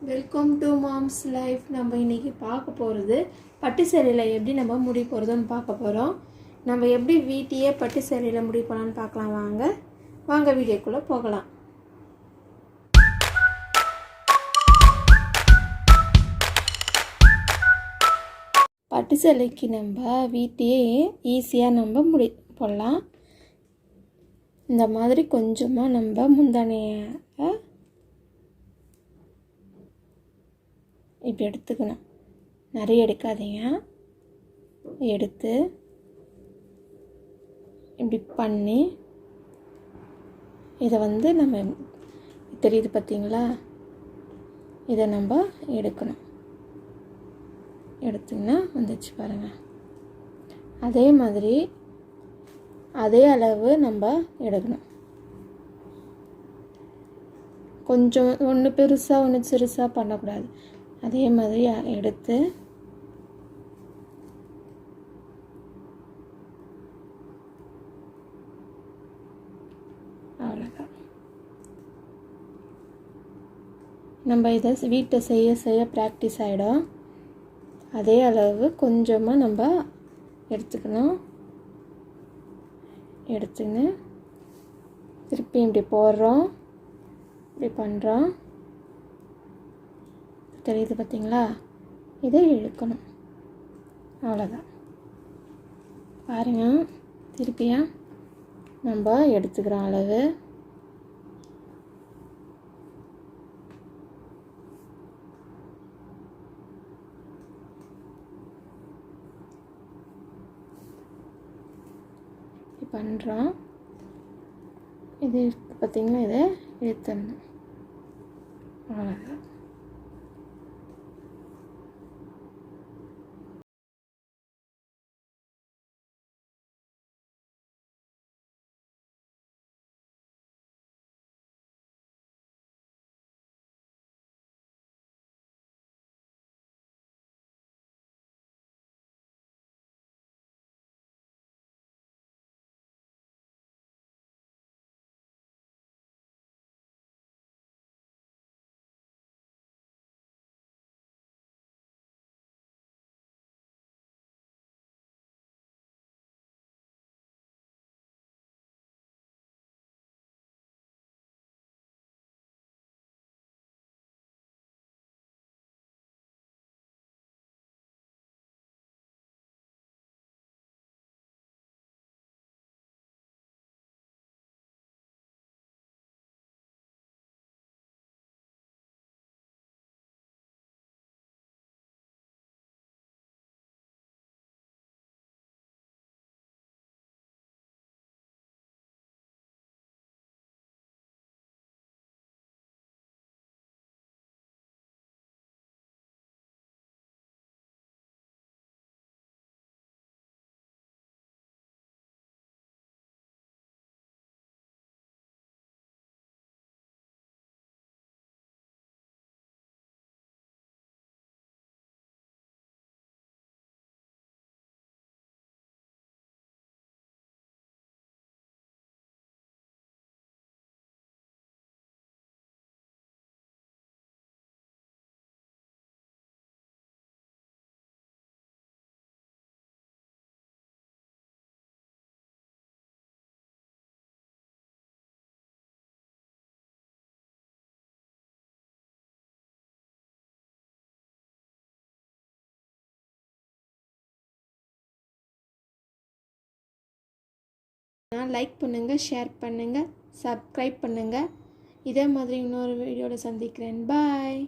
Welcome to moms life. நம்ம இன்றைக்கி பார்க்க போகிறது பட்டு சேலையில் எப்படி நம்ம முடி போகிறதுன்னு பார்க்க போகிறோம். நம்ம எப்படி வீட்டையே பட்டு சேலையில் முடி போகலான்னு பார்க்கலாம். வாங்க வீடியோக்குள்ளே போகலாம். பட்டு சேலைக்கு நம்ம வீட்டையே ஈஸியாக நம்ம முடி போடலாம். இந்த மாதிரி கொஞ்சமாக நம்ம முந்தானையை இப்படி எடுத்துக்கணும். நிறைய எடுக்காதீங்க. எடுத்து இப்படி பண்ணி இதை நம்ம தெரியுது பார்த்தீங்களா, இதை நம்ம எடுக்கணும். எடுத்திங்கன்னா வந்துச்சு பாருங்கள். அதே மாதிரி அதே அளவு நம்ம எடுக்கணும். கொஞ்சம் ஒன்று பெருசாக ஒன்று சிறுசாக பண்ணக்கூடாது. அதே மாதிரி எடுத்து அவ்வளோதான். நம்ம இதை வீட்டை செய்ய ப்ராக்டிஸ் ஆகிடும். அதே அளவு கொஞ்சமாக நம்ம எடுத்துக்கணும். எடுத்துன்னு திருப்பி இப்படி போடுறோம், இப்படி பண்ணுறோம். தெரியுது பார்த்தீங்களா, இதை இழுக்கணும். அவ்வளோதான். பாருங்கள், திருப்பியா நம்ம எடுத்துக்கிறோம் அளவு. பண்ணுறோம். இது பார்த்தீங்கன்னா இதை இழுத்தணும். அவ்வளோதான். லைக் பண்ணுங்கள், ஷேர் பண்ணுங்கள், சப்ஸ்கிரைப் பண்ணுங்கள். இதே மாதிரி இன்னொரு வீடியோவில் சந்திக்கிறேன். பாய்.